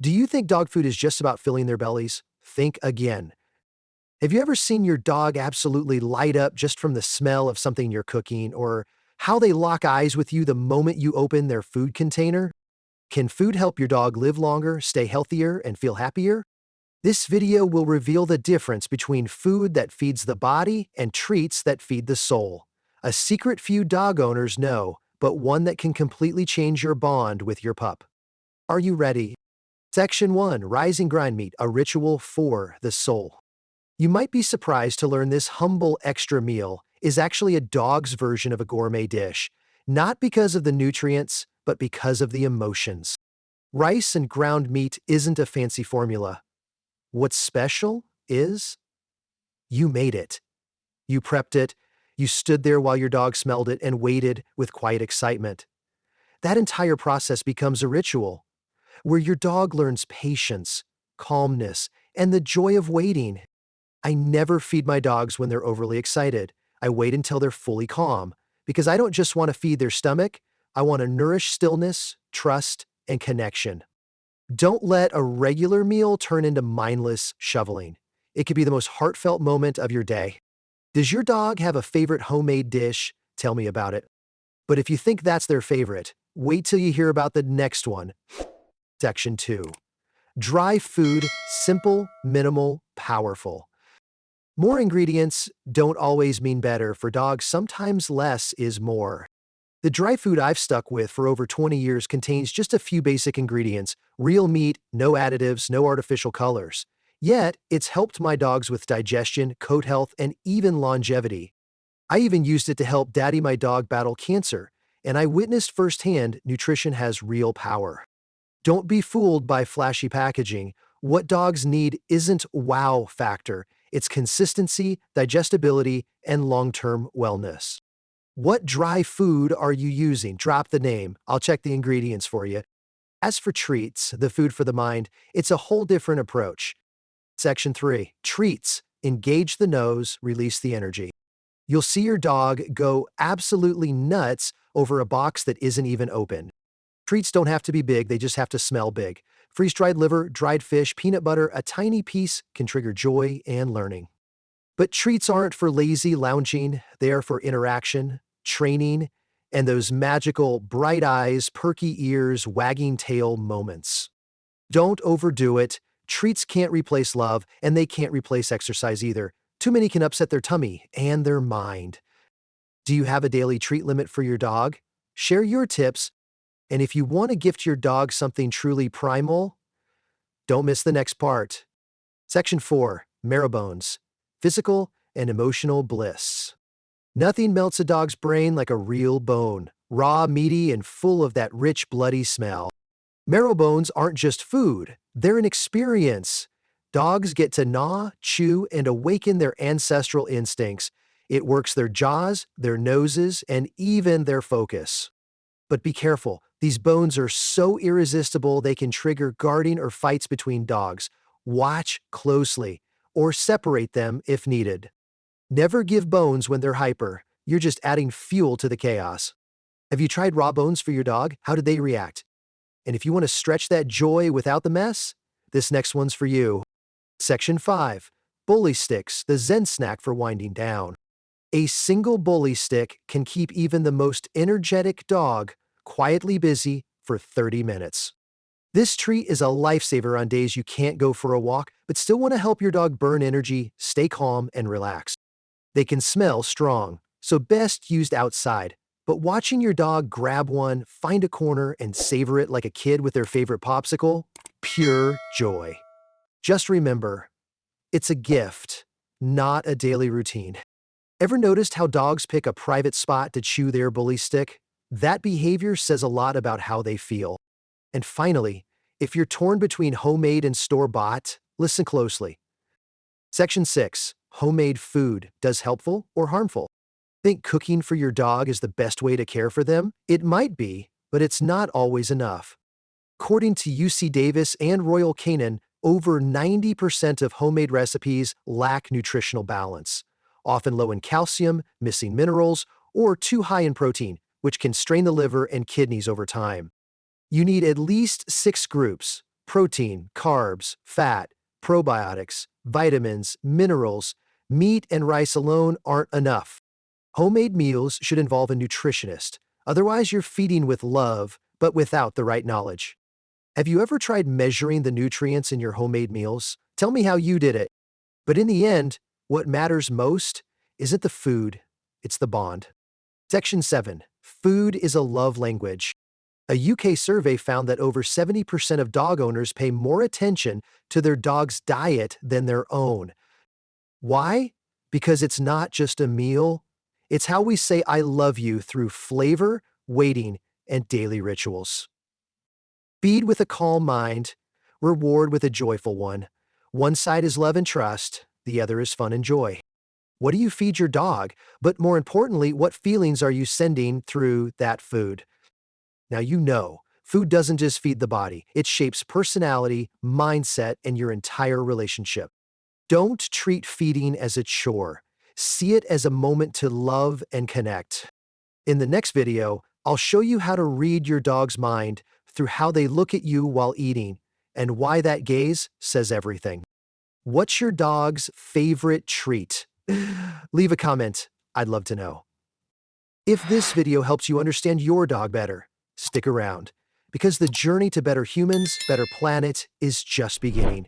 Do you think dog food is just about filling their bellies? Think again. Have you ever seen your dog absolutely light up just from the smell of something you're cooking, or how they lock eyes with you the moment you open their food container? Can food help your dog live longer, stay healthier, and feel happier? This video will reveal the difference between food that feeds the body and treats that feed the soul. A secret few dog owners know, but one that can completely change your bond with your pup. Are you ready? Section 1, Rising Grind Meat, a ritual for the soul. You might be surprised to learn this humble extra meal is actually a dog's version of a gourmet dish, not because of the nutrients, but because of the emotions. Rice and ground meat isn't a fancy formula. What's special is you made it. You prepped it, you stood there while your dog smelled it and waited with quiet excitement. That entire process becomes a ritual, where your dog learns patience, calmness, and the joy of waiting. I never feed my dogs when they're overly excited. I wait until they're fully calm, because I don't just want to feed their stomach, I want to nourish stillness, trust, and connection. Don't let a regular meal turn into mindless shoveling. It could be the most heartfelt moment of your day. Does your dog have a favorite homemade dish? Tell me about it. But if you think that's their favorite, wait till you hear about the next one. Section 2. Dry food, simple, minimal, powerful. More ingredients don't always mean better. For dogs, sometimes less is more. The dry food I've stuck with for over 20 years contains just a few basic ingredients: real meat, no additives, no artificial colors. Yet, it's helped my dogs with digestion, coat health, and even longevity. I even used it to help Daddy my dog battle cancer, and I witnessed firsthand nutrition has real power. Don't be fooled by flashy packaging. What dogs need isn't wow factor, it's consistency, digestibility, and long-term wellness. What dry food are you using? Drop the name. I'll check the ingredients for you. As for treats, the food for the mind, it's a whole different approach. Section 3. Treats. Engage the nose, release the energy. You'll see your dog go absolutely nuts over a box that isn't even open. Treats don't have to be big, they just have to smell big. Freeze-dried liver, dried fish, peanut butter, a tiny piece can trigger joy and learning. But treats aren't for lazy lounging, they are for interaction, training, and those magical bright eyes, perky ears, wagging tail moments. Don't overdo it. Treats can't replace love, and they can't replace exercise either. Too many can upset their tummy and their mind. Do you have a daily treat limit for your dog? Share your tips, and if you want to gift your dog something truly primal, don't miss the next part. Section 4. Marrow bones. Physical and emotional bliss. Nothing melts a dog's brain like a real bone, raw, meaty, and full of that rich, bloody smell. Marrow bones aren't just food, they're an experience. Dogs get to gnaw, chew, and awaken their ancestral instincts. It works their jaws, their noses, and even their focus. But be careful, these bones are so irresistible they can trigger guarding or fights between dogs. Watch closely, or separate them if needed. Never give bones when they're hyper. You're just adding fuel to the chaos. Have you tried raw bones for your dog? How did they react? And if you want to stretch that joy without the mess, this next one's for you. Section 5. Bully sticks, the Zen snack for winding down. A single bully stick can keep even the most energetic dog quietly busy for 30 minutes. This treat is a lifesaver on days you can't go for a walk, but still want to help your dog burn energy, stay calm, and relax. They can smell strong, so best used outside. But watching your dog grab one, find a corner, and savor it like a kid with their favorite popsicle, pure joy. Just remember, it's a gift, not a daily routine. Ever noticed how dogs pick a private spot to chew their bully stick? That behavior says a lot about how they feel. And finally, if you're torn between homemade and store-bought, listen closely. Section 6. Homemade food, does helpful or harmful? Think cooking for your dog is the best way to care for them? It might be, but it's not always enough. According to UC Davis and Royal Canin, over 90% of homemade recipes lack nutritional balance, often low in calcium, missing minerals, or too high in protein, which can strain the liver and kidneys over time. You need at least 6 groups: Protein, carbs, fat, probiotics, vitamins, minerals, meat and rice alone aren't enough. Homemade meals should involve a nutritionist. Otherwise, you're feeding with love, but without the right knowledge. Have you ever tried measuring the nutrients in your homemade meals? Tell me how you did it. But in the end, what matters most isn't the food, it's the bond. Section 7. Food is a love language. A UK survey found that over 70% of dog owners pay more attention to their dog's diet than their own. Why? Because it's not just a meal, it's how we say I love you through flavor, waiting, and daily rituals. Feed with a calm mind, reward with a joyful one. One side is love and trust, the other is fun and joy. What do you feed your dog? But more importantly, what feelings are you sending through that food? Now you know, food doesn't just feed the body, it shapes personality, mindset, and your entire relationship. Don't treat feeding as a chore. See it as a moment to love and connect. In the next video, I'll show you how to read your dog's mind through how they look at you while eating and why that gaze says everything. What's your dog's favorite treat? Leave a comment. I'd love to know. If this video helps you understand your dog better, stick around, because the journey to better humans, better planet is just beginning.